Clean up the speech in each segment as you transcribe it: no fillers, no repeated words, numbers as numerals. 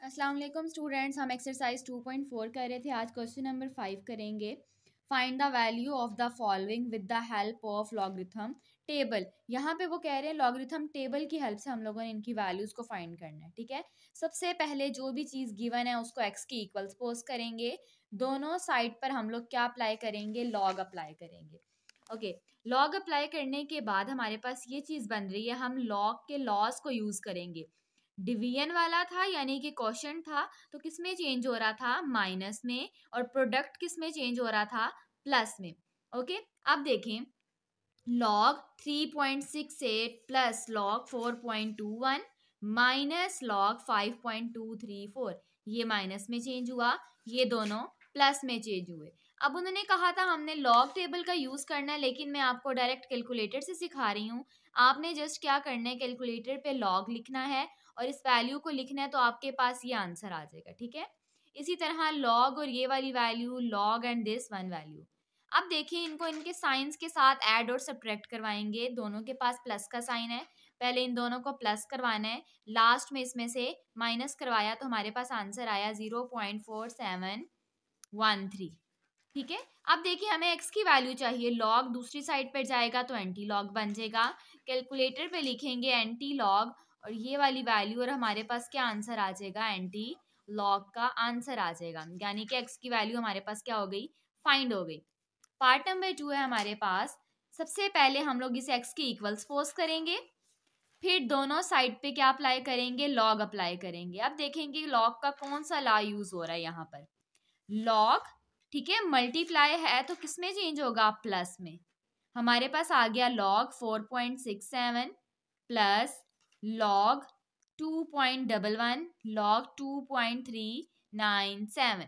अस्सलाम वालेकुम स्टूडेंट्स, हम एक्सरसाइज 2.4 कर रहे थे। आज क्वेश्चन नंबर 5 करेंगे। Find the value of the following with the help of logarithm table. यहाँ पे वो कह रहे हैं लॉगरिथम टेबल की हेल्प से हम लोगों ने इनकी वैल्यूज को फाइंड करना है। ठीक है, सबसे पहले जो भी चीज़ गिवन है उसको एक्स की इक्वल सपोज करेंगे। दोनों साइड पर हम लोग क्या अप्लाई करेंगे, लॉग अप्लाई करेंगे। ओके, लॉग अप्लाई करने के बाद हमारे पास ये चीज़ बन रही है, हम लॉग के लॉस को यूज़ करेंगे। डिवीजन वाला था यानी कि क्वोशंट था, तो किस में चेंज हो रहा था, माइनस में, और प्रोडक्ट किस में चेंज हो रहा था, प्लस में। ओके, अब देखें log 3.68 plus log 4.21 minus log 5.234, ये माइनस में चेंज हुआ, ये दोनों प्लस में चेंज हुए। अब उन्होंने कहा था हमने लॉग टेबल का यूज करना है, लेकिन मैं आपको डायरेक्ट कैलकुलेटर से सिखा रही हूँ। आपने जस्ट क्या करना है, कैलकुलेटर पे लॉग लिखना है और इस वैल्यू को लिखना है, तो आपके पास ये आंसर आ जाएगा। ठीक है, इसी तरह लॉग और ये वाली value, log and this one value. अब देखिए इनको इनके साइंस के साथ ऐड और सब्ट्रैक्ट करवाएंगे। दोनों के पास प्लस का साइन है, पहले इन दोनों को प्लस करवाना है, लास्ट में इसमें से माइनस करवाया तो हमारे पास आंसर आया 0.4713। ठीक है, अब देखिए हमें x की वैल्यू चाहिए, लॉग दूसरी साइड पर जाएगा तो एंटी लॉग बन जाएगा। कैलकुलेटर पे लिखेंगे एंटी लॉग और ये वाली वैल्यू, और हमारे पास क्या आंसर आ जाएगा, एंटी लॉग का आंसर आ जाएगा। यानी कि x की वैल्यू हमारे पास क्या हो गई, फाइंड हो गई। पार्ट नंबर 2 है हमारे पास। सबसे पहले हम लोग इसे x की इक्वल सपोज करेंगे, फिर दोनों साइड पे क्या अप्लाई करेंगे, लॉग अप्लाई करेंगे। अब देखेंगे लॉग का कौन सा लॉ यूज हो रहा है यहाँ पर, लॉग। ठीक है, मल्टीप्लाई है तो किस में चेंज होगा, प्लस में। हमारे पास आ गया लॉग 4.67 प्लस लॉग 2.11 लॉग 2.397।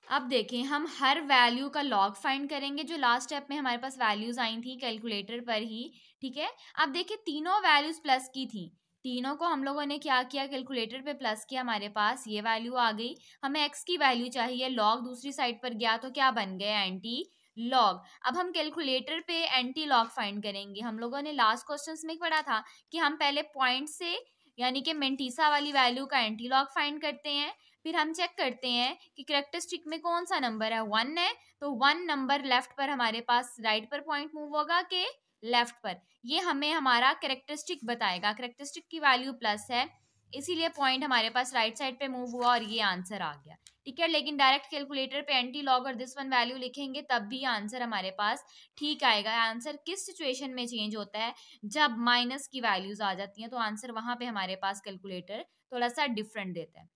अब देखें हम हर वैल्यू का लॉग फाइंड करेंगे, जो लास्ट स्टेप में हमारे पास वैल्यूज आई थी कैलकुलेटर पर ही। ठीक है, अब देखिए तीनों वैल्यूज प्लस की थी, तीनों को हम लोगों ने क्या किया, कैलकुलेटर पे प्लस किया, हमारे पास ये वैल्यू आ गई। हमें एक्स की वैल्यू चाहिए, लॉग दूसरी साइड पर गया तो क्या बन गया, एंटी लॉग। अब हम कैलकुलेटर पे एंटी लॉग फाइंड करेंगे। हम लोगों ने लास्ट क्वेश्चंस में पढ़ा था कि हम पहले पॉइंट से यानी कि मेंटीसा वाली वैल्यू का एंटी लॉग फाइंड करते हैं, फिर हम चेक करते हैं कि करेक्टरिस्टिक में कौन सा नंबर है, 1 है, तो 1 नंबर लेफ्ट पर हमारे पास राइट पर पॉइंट मूव होगा कि लेफ्ट पर। ये हमें हमारा करेक्टरिस्टिक बताएगा, करेक्टरिस्टिक की वैल्यू प्लस है, इसीलिए पॉइंट हमारे पास राइट साइड पे मूव हुआ और ये आंसर आ गया। ठीक है, लेकिन डायरेक्ट कैलकुलेटर पे एंटी लॉग और दिस वन वैल्यू लिखेंगे तब भी आंसर हमारे पास ठीक आएगा। आंसर किस सिचुएशन में चेंज होता है, जब माइनस की वैल्यूज आ जाती हैं, तो आंसर वहां पे हमारे पास कैलकुलेटर थोड़ा सा डिफरेंट देता है।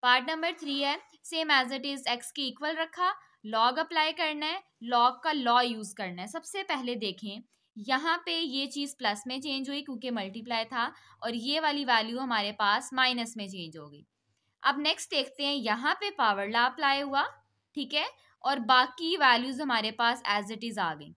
पार्ट नंबर 3 है, same as it is x की इक्वल रखा, लॉग अप्लाई करना है, लॉग का लॉ यूज करना है। सबसे पहले देखें यहाँ पे ये चीज प्लस में चेंज हुई क्योंकि मल्टीप्लाई था, और ये वाली वैल्यू हमारे पास माइनस में चेंज हो गई। अब नेक्स्ट देखते हैं, यहाँ पे पावर लॉ अप्लाई हुआ, ठीक है, और बाकी वैल्यूज हमारे पास एज इट इज आ गई।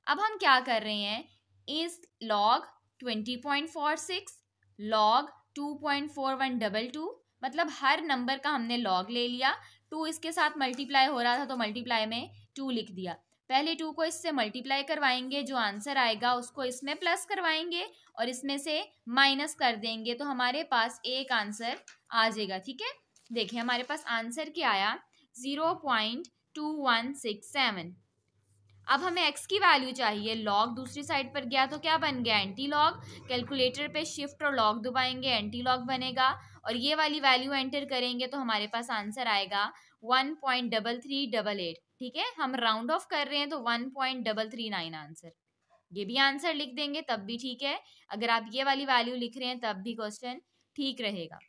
अब हम क्या कर रहे हैं, इस लॉग 20.46 लॉग 2.4122, मतलब हर नंबर का हमने लॉग ले लिया। 2 इसके साथ मल्टीप्लाई हो रहा था तो मल्टीप्लाई में 2 लिख दिया। पहले 2 को इससे मल्टीप्लाई करवाएंगे, जो आंसर आएगा उसको इसमें प्लस करवाएंगे और इसमें से माइनस कर देंगे, तो हमारे पास एक आंसर आ जाएगा। ठीक है, देखिए हमारे पास आंसर क्या आया, 0.2167। अब हमें x की वैल्यू चाहिए, लॉग दूसरी साइड पर गया तो क्या बन गया, एंटी लॉग। कैलकुलेटर पे शिफ्ट और लॉग दबाएंगे, एंटी लॉग बनेगा, और ये वाली वैल्यू एंटर करेंगे तो हमारे पास आंसर आएगा 1.3388। ठीक है, हम राउंड ऑफ कर रहे हैं तो 1.339 आंसर। ये भी आंसर लिख देंगे तब भी ठीक है, अगर आप ये वाली वैल्यू लिख रहे हैं तब भी क्वेश्चन ठीक रहेगा।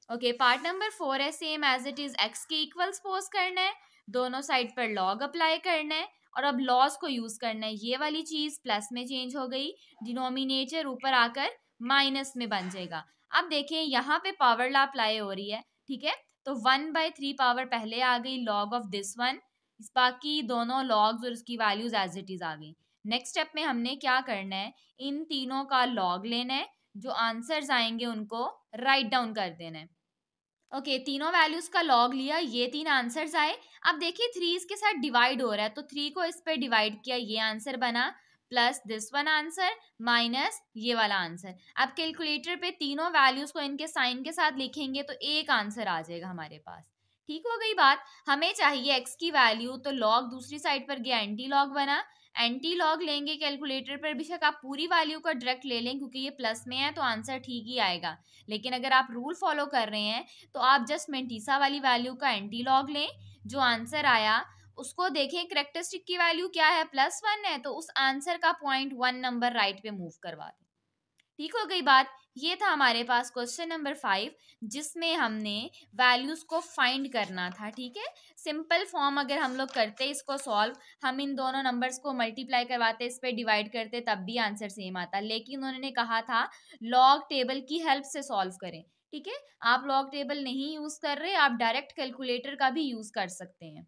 ओके, पार्ट नंबर 4 है, same as it is x के इक्वल सपोज करना है, दोनों साइड पर लॉग अप्लाई करना है, और अब लॉस को यूज करना है। ये वाली चीज प्लस में चेंज हो गई, डिनोमिनेटर ऊपर आकर माइनस में बन जाएगा। अब देखें यहाँ पे पावर लॉ अप्लाई हो रही है, ठीक है, तो 1/3 पावर पहले आ गई, लॉग ऑफ दिस वन, बाकी दोनों लॉग्स और उसकी वैल्यूज एज इट इज आ गई। नेक्स्ट स्टेप में हमने क्या करना है, इन तीनों का लॉग लेना है, जो आंसर्स आएंगे उनको राइट डाउन कर देना है। ओके, तीनों वैल्यूज का लॉग लिया, ये 3 आंसर्स आए। अब देखिए 3 इसके साथ डिवाइड हो रहा है, तो 3 को इस पे डिवाइड किया, ये आंसर बना, plus this one answer minus ये वाला आंसर। अब कैलकुलेटर पे तीनों वैल्यूज को इनके साइन के साथ लिखेंगे तो एक आंसर आ जाएगा हमारे पास। ठीक हो गई बात। हमें चाहिए x की वैल्यू, तो log दूसरी साइड पर गया, एंटी लॉग बना। एंटी लॉग लेंगे कैलकुलेटर पर, बेशक आप पूरी वैल्यू का डायरेक्ट ले लें क्योंकि ये प्लस में है तो आंसर ठीक ही आएगा, लेकिन अगर आप रूल फॉलो कर रहे हैं तो आप जस्ट मेंटीसा वाली वैल्यू का एंटी लॉग लें। जो आंसर आया उसको देखें, करेक्टरिस्टिक की वैल्यू क्या है, +1 है, तो उस आंसर का पॉइंट 1 नंबर राइट पे मूव करवा दें। ठीक हो गई बात। ये था हमारे पास क्वेश्चन नंबर 5 जिसमें हमने वैल्यूज को फाइंड करना था। ठीक है, सिंपल फॉर्म अगर हम लोग करते इसको सॉल्व, हम इन दोनों नंबर्स को मल्टीप्लाई करवाते, इस पे डिवाइड करते, तब भी आंसर सेम आता, लेकिन उन्होंने कहा था लॉग टेबल की हेल्प से सॉल्व करें। ठीक है, आप लॉग टेबल नहीं यूज कर रहे, आप डायरेक्ट कैलकुलेटर का भी यूज कर सकते हैं।